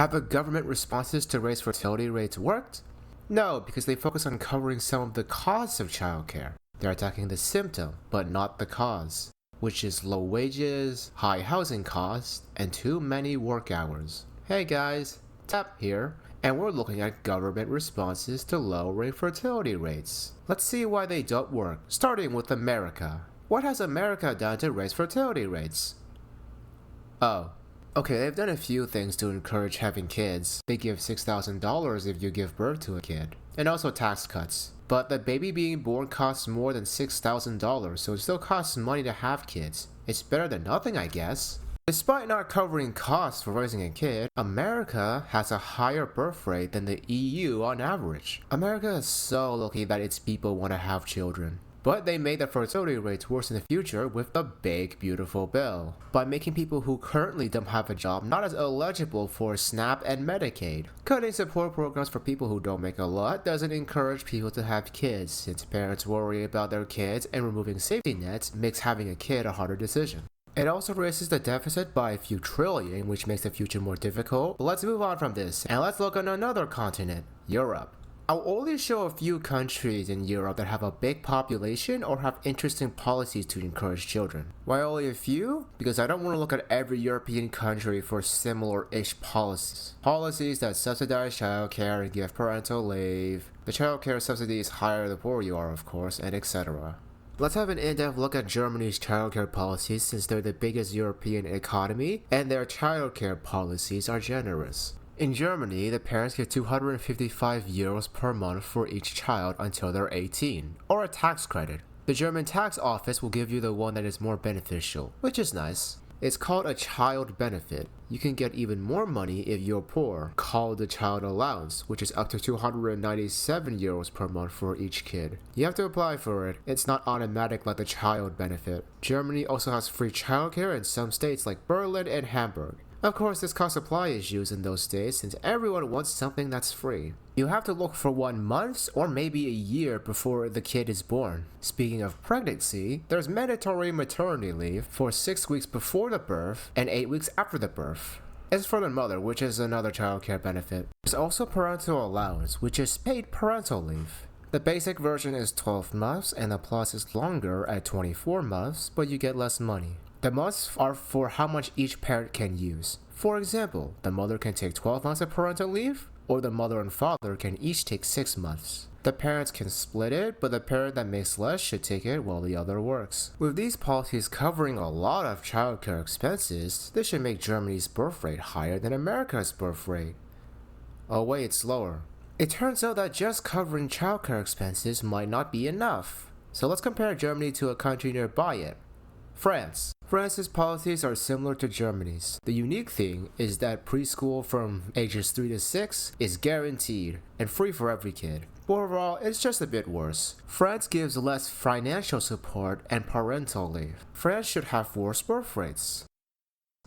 Have the government responses to raise fertility rates worked? No, because they focus on covering some of the cause of childcare. They're attacking the symptom, but not the cause, which is low wages, high housing costs, and too many work hours. Hey guys, Tap here, and we're looking at government responses to lowering fertility rates. Let's see why they don't work, starting with America. What has America done to raise fertility rates? Oh. Okay, they've done a few things to encourage having kids. They give $6,000 if you give birth to a kid, and also tax cuts. But the baby being born costs more than $6,000, so it still costs money to have kids. It's better than nothing, I guess. Despite not covering costs for raising a kid, America has a higher birth rate than the EU on average. America is so lucky that its people want to have children. But they made the fertility rates worse in the future with the big beautiful bill, by making people who currently don't have a job not as eligible for SNAP and Medicaid. Cutting support programs for people who don't make a lot doesn't encourage people to have kids, since parents worry about their kids, and removing safety nets makes having a kid a harder decision. It also raises the deficit by a few trillion, which makes the future more difficult. But let's move on from this, and let's look on another continent, Europe. I'll only show a few countries in Europe that have a big population or have interesting policies to encourage children. Why only a few? Because I don't want to look at every European country for similar-ish policies. Policies that subsidize childcare and give parental leave. The childcare subsidy is higher the poorer you are, of course, and etc. Let's have an in-depth look at Germany's childcare policies, since they're the biggest European economy and their childcare policies are generous. In Germany, the parents get 255 euros per month for each child until they're 18, or a tax credit. The German tax office will give you the one that is more beneficial, which is nice. It's called a child benefit. You can get even more money if you're poor, called the child allowance, which is up to 297 euros per month for each kid. You have to apply for it. It's not automatic like the child benefit. Germany also has free childcare in some states like Berlin and Hamburg. Of course, this causes supply issues in those states since everyone wants something that's free. You have to look for 1 month or maybe a year before the kid is born. Speaking of pregnancy, there's mandatory maternity leave for 6 weeks before the birth and 8 weeks after the birth. It's for the mother, which is another childcare benefit. There's also parental allowance, which is paid parental leave. The basic version is 12 months and the plus is longer at 24 months, but you get less money. The months are for how much each parent can use. For example, the mother can take 12 months of parental leave, or the mother and father can each take 6 months. The parents can split it, but the parent that makes less should take it while the other works. With these policies covering a lot of childcare expenses, this should make Germany's birth rate higher than America's birth rate. Oh wait, it's lower. It turns out that just covering childcare expenses might not be enough. So let's compare Germany to a country nearby it. France. France's policies are similar to Germany's. The unique thing is that preschool from ages 3 to 6 is guaranteed and free for every kid. But overall, it's just a bit worse. France gives less financial support and parental leave. France should have worse birth rates.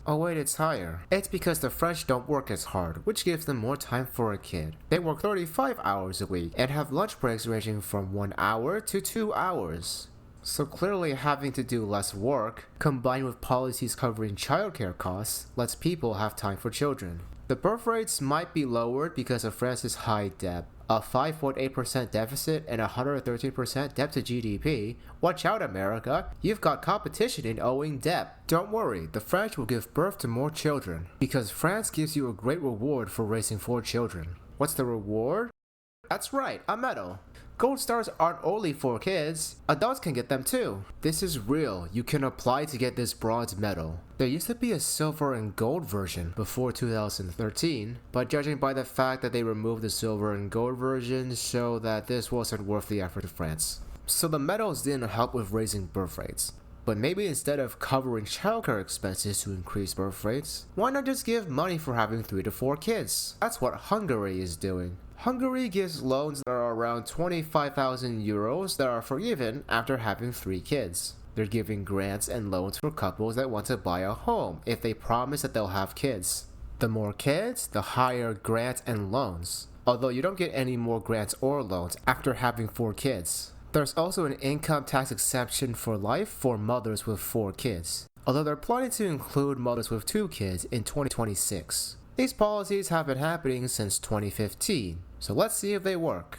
Oh wait, it's higher. It's because the French don't work as hard, which gives them more time for a kid. They work 35 hours a week and have lunch breaks ranging from 1 hour to 2 hours. So clearly having to do less work, combined with policies covering childcare costs, lets people have time for children. The birth rates might be lowered because of France's high debt. A 5.8% deficit and 113% debt to GDP. Watch out, America, you've got competition in owing debt. Don't worry, the French will give birth to more children, because France gives you a great reward for raising 4 children. What's the reward? That's right, a medal. Gold stars aren't only for kids, adults can get them too. This is real, you can apply to get this bronze medal. There used to be a silver and gold version before 2013, but judging by the fact that they removed the silver and gold version show that this wasn't worth the effort to France. So the medals didn't help with raising birth rates. But maybe instead of covering childcare expenses to increase birth rates, why not just give money for having 3 to 4 kids? That's what Hungary is doing. Hungary gives loans that are around 25,000 euros that are forgiven after having 3 kids. They're giving grants and loans for couples that want to buy a home if they promise that they'll have kids. The more kids, the higher grants and loans. Although you don't get any more grants or loans after having 4 kids. There's also an income tax exemption for life for mothers with 4 kids. Although they're planning to include mothers with 2 kids in 2026. These policies have been happening since 2015, so let's see if they work.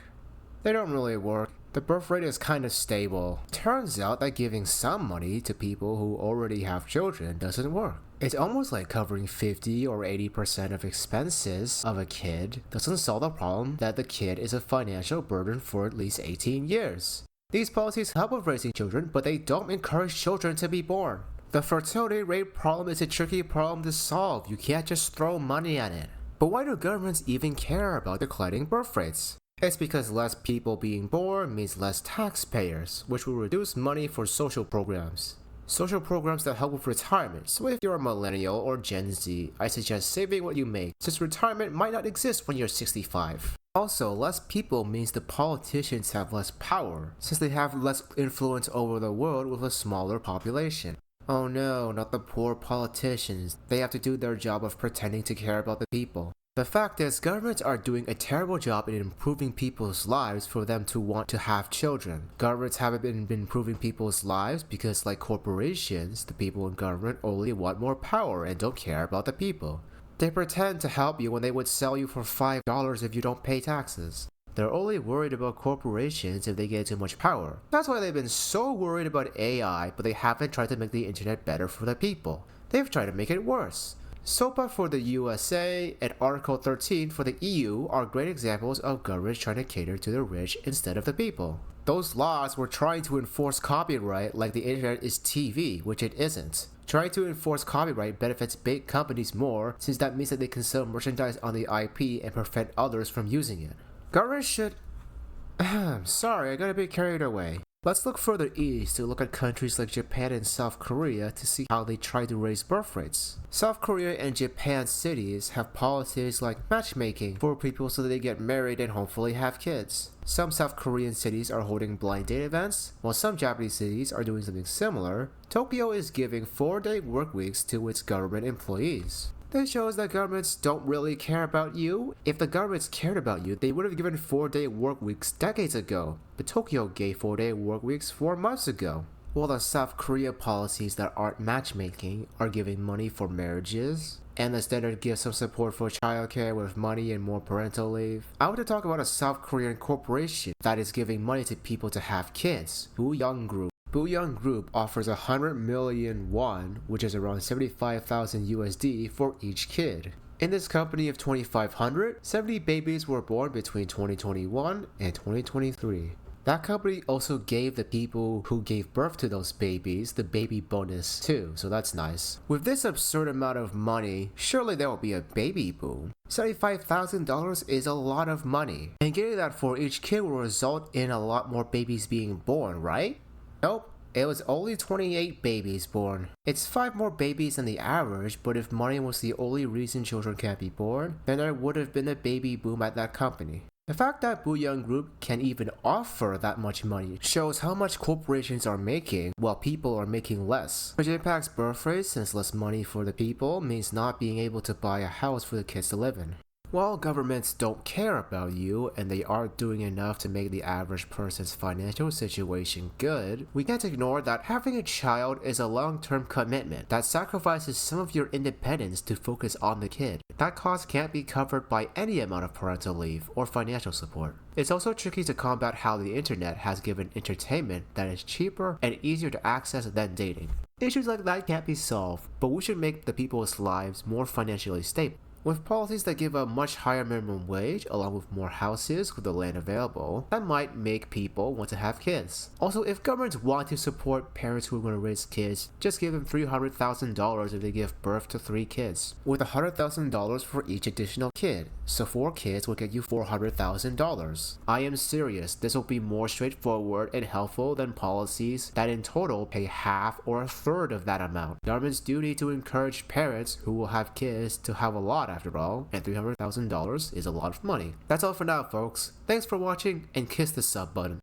They don't really work. The birth rate is kind of stable. Turns out that giving some money to people who already have children doesn't work. It's almost like covering 50 or 80% of expenses of a kid doesn't solve the problem that the kid is a financial burden for at least 18 years. These policies help with raising children, but they don't encourage children to be born. The fertility rate problem is a tricky problem to solve. You can't just throw money at it. But why do governments even care about declining birth rates? It's because less people being born means less taxpayers, which will reduce money for social programs. Social programs that help with retirement. So if you're a millennial or Gen Z, I suggest saving what you make, since retirement might not exist when you're 65. Also, less people means the politicians have less power, since they have less influence over the world with a smaller population. Oh no, not the poor politicians. They have to do their job of pretending to care about the people. The fact is, governments are doing a terrible job in improving people's lives for them to want to have children. Governments haven't been improving people's lives because, like corporations, the people in government only want more power and don't care about the people. They pretend to help you when they would sell you for $5 if you don't pay taxes. They're only worried about corporations if they get too much power. That's why they've been so worried about AI, but they haven't tried to make the internet better for the people. They've tried to make it worse. SOPA for the USA and Article 13 for the EU are great examples of governments trying to cater to the rich instead of the people. Those laws were trying to enforce copyright like the internet is TV, which it isn't. Trying to enforce copyright benefits big companies more, since that means that they can sell merchandise on the IP and prevent others from using it. Governments should... Sorry, I got a bit carried away. Let's look further east to look at countries like Japan and South Korea to see how they try to raise birth rates. South Korea and Japan cities have policies like matchmaking for people so that they get married and hopefully have kids. Some South Korean cities are holding blind date events, while some Japanese cities are doing something similar. Tokyo is giving 4-day work weeks to its government employees. This shows that governments don't really care about you. If the governments cared about you, they would have given 4-day work weeks decades ago. But Tokyo gave 4-day work weeks 4 months ago. While the South Korea policies that aren't matchmaking are giving money for marriages, and the standard gives some support for childcare with money and more parental leave. I want to talk about a South Korean corporation that is giving money to people to have kids, booyoung Group. Booyoung Group offers 100 million won, which is around 75,000 USD for each kid. In this company of 2,500, 70 babies were born between 2021 and 2023. That company also gave the people who gave birth to those babies the baby bonus too, so that's nice. With this absurd amount of money, surely there will be a baby boom. $75,000 is a lot of money, and getting that for each kid will result in a lot more babies being born, right? Nope, it was only 28 babies born. It's 5 more babies than the average, but if money was the only reason children can't be born, then there would have been a baby boom at that company. The fact that Booyoung Group can even offer that much money shows how much corporations are making while people are making less, which impacts birth rates since less money for the people means not being able to buy a house for the kids to live in. While governments don't care about you and they aren't doing enough to make the average person's financial situation good, we can't ignore that having a child is a long-term commitment that sacrifices some of your independence to focus on the kid. That cost can't be covered by any amount of parental leave or financial support. It's also tricky to combat how the internet has given entertainment that is cheaper and easier to access than dating. Issues like that can't be solved, but we should make the people's lives more financially stable. With policies that give a much higher minimum wage along with more houses with the land available, that might make people want to have kids. Also, if governments want to support parents who are going to raise kids, just give them $300,000 if they give birth to 3 kids, with $100,000 for each additional kid, so 4 kids will get you $400,000. I am serious, this will be more straightforward and helpful than policies that in total pay half or a third of that amount. Governments do need to encourage parents who will have kids to have a lot after all, and $300,000 is a lot of money. That's all for now, folks. Thanks for watching, and kiss the sub button.